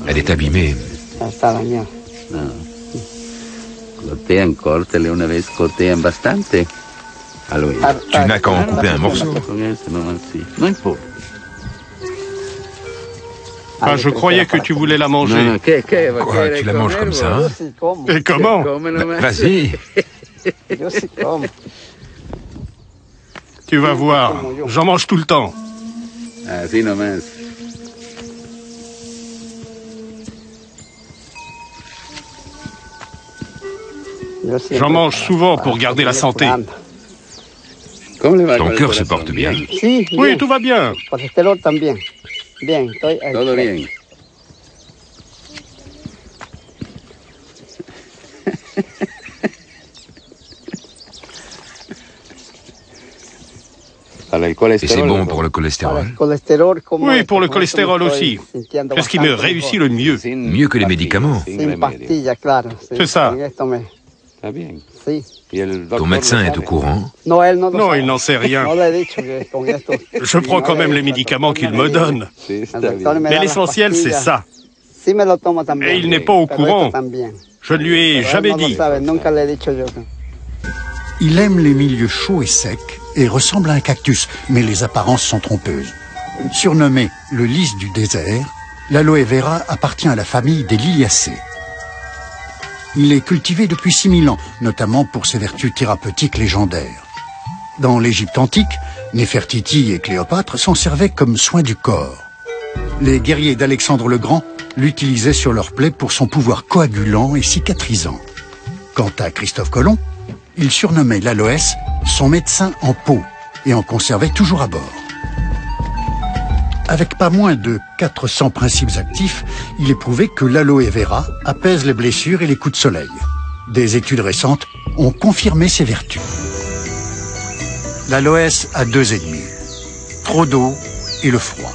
Elle est abîmée. Tu n'as qu'à en couper un morceau. Ah, je croyais que tu voulais la manger. Quoi, tu la manges comme ça, hein? Et comment? Vas-y. Tu vas voir, j'en mange tout le temps. J'en mange souvent pour garder la santé. Ton cœur se porte bien? Oui, tout va bien. Et c'est bon pour le cholestérol? Oui, pour le cholestérol aussi. C'est ce qui me réussit le mieux. Mieux que les médicaments. C'est ça. Ton médecin est au courant? Non, il n'en sait rien. Je prends quand même les médicaments qu'il me donne. Mais l'essentiel, c'est ça. Et il n'est pas au courant. Je ne lui ai jamais dit. Il aime les milieux chauds et secs et ressemble à un cactus, mais les apparences sont trompeuses. Surnommé le lys du désert, l'aloe vera appartient à la famille des liliacées. Il est cultivé depuis 6000 ans, notamment pour ses vertus thérapeutiques légendaires. Dans l'Égypte antique, Néfertiti et Cléopâtre s'en servaient comme soin du corps. Les guerriers d'Alexandre le Grand l'utilisaient sur leurs plaies pour son pouvoir coagulant et cicatrisant. Quant à Christophe Colomb, il surnommait l'aloès son médecin en peau et en conservait toujours à bord. Avec pas moins de 400 principes actifs, il est prouvé que l'aloe vera apaise les blessures et les coups de soleil. Des études récentes ont confirmé ses vertus. L'aloès a deux ennemis, trop d'eau et le froid.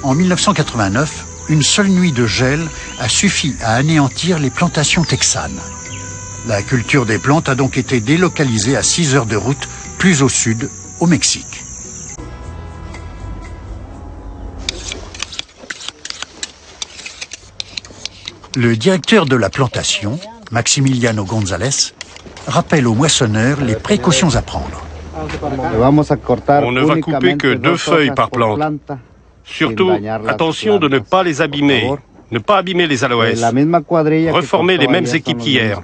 En 1989, une seule nuit de gel a suffi à anéantir les plantations texanes. La culture des plantes a donc été délocalisée à 6 heures de route, plus au sud, au Mexique. Le directeur de la plantation, Maximiliano González, rappelle aux moissonneurs les précautions à prendre. On ne va couper que 2 feuilles par plante. Surtout, attention de ne pas les abîmer. Ne pas abîmer les aloès. Reformer les mêmes équipes qu'hier.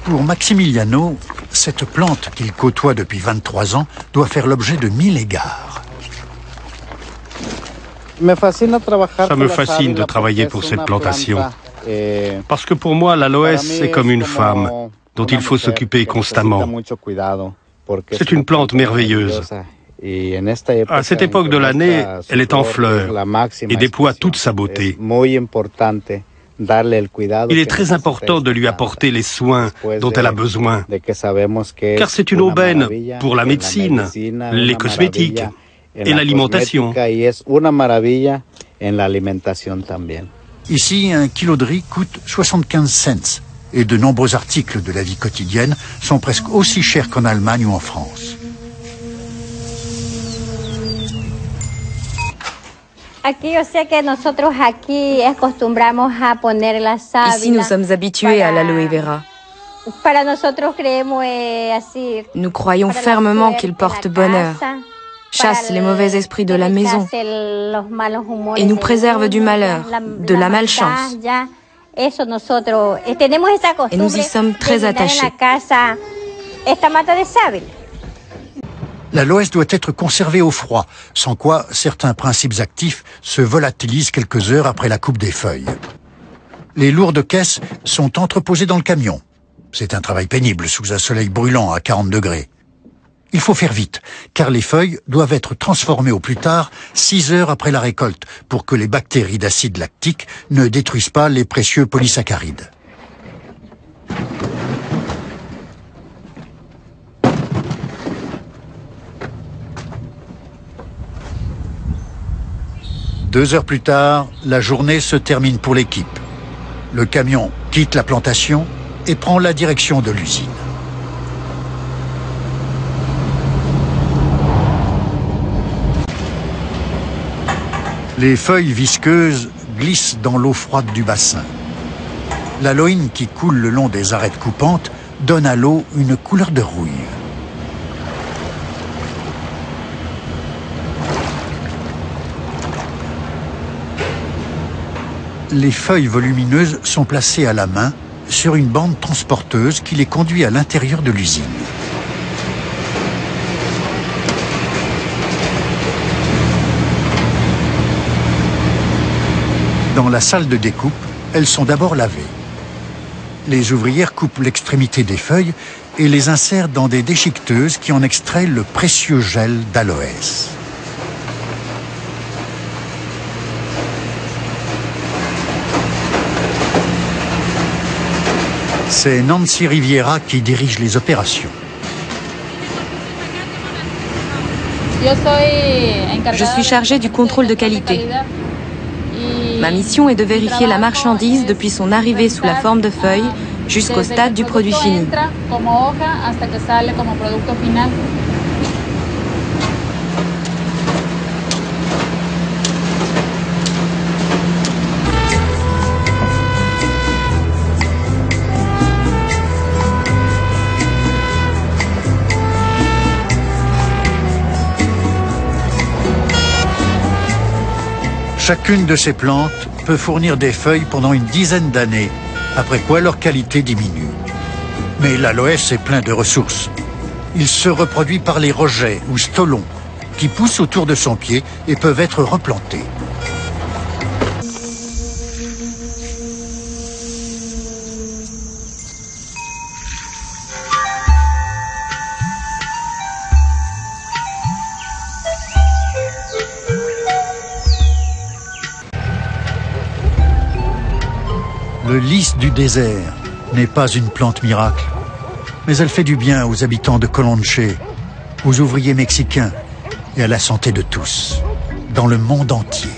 Pour Maximiliano, cette plante qu'il côtoie depuis 23 ans doit faire l'objet de 1000 égards. Ça me fascine de travailler pour cette plantation. Parce que pour moi, l'aloès est comme une femme dont il faut s'occuper constamment. C'est une plante merveilleuse. À cette époque de l'année, elle est en fleurs et déploie toute sa beauté. Il est très important de lui apporter les soins dont elle a besoin, car c'est une aubaine pour la médecine, les cosmétiques et l'alimentation. Ici, un kilo de riz coûte 75 cents et de nombreux articles de la vie quotidienne sont presque aussi chers qu'en Allemagne ou en France. Ici, nous sommes habitués à l'aloe vera. Nous croyons fermement qu'il porte bonheur, chasse les mauvais esprits de la maison et nous préserve du malheur, de la malchance. Et nous y sommes très attachés. L'aloès doit être conservé au froid, sans quoi certains principes actifs se volatilisent quelques heures après la coupe des feuilles. Les lourdes caisses sont entreposées dans le camion. C'est un travail pénible sous un soleil brûlant à 40 degrés. Il faut faire vite, car les feuilles doivent être transformées au plus tard 6 heures après la récolte pour que les bactéries d'acide lactique ne détruisent pas les précieux polysaccharides. Deux heures plus tard, la journée se termine pour l'équipe. Le camion quitte la plantation et prend la direction de l'usine. Les feuilles visqueuses glissent dans l'eau froide du bassin. L'aloïne qui coule le long des arêtes coupantes donne à l'eau une couleur de rouille. Les feuilles volumineuses sont placées à la main sur une bande transporteuse qui les conduit à l'intérieur de l'usine. Dans la salle de découpe, elles sont d'abord lavées. Les ouvrières coupent l'extrémité des feuilles et les insèrent dans des déchiqueteuses qui en extraient le précieux gel d'aloès. C'est Nancy Riviera qui dirige les opérations. Je suis chargée du contrôle de qualité. Ma mission est de vérifier la marchandise depuis son arrivée sous la forme de feuilles jusqu'au stade du produit fini. Chacune de ces plantes peut fournir des feuilles pendant une dizaine d'années, après quoi leur qualité diminue. Mais l'aloès est plein de ressources. Il se reproduit par les rejets ou stolons, qui poussent autour de son pied et peuvent être replantés. Le lys du désert n'est pas une plante miracle, mais elle fait du bien aux habitants de Colonche, aux ouvriers mexicains et à la santé de tous, dans le monde entier.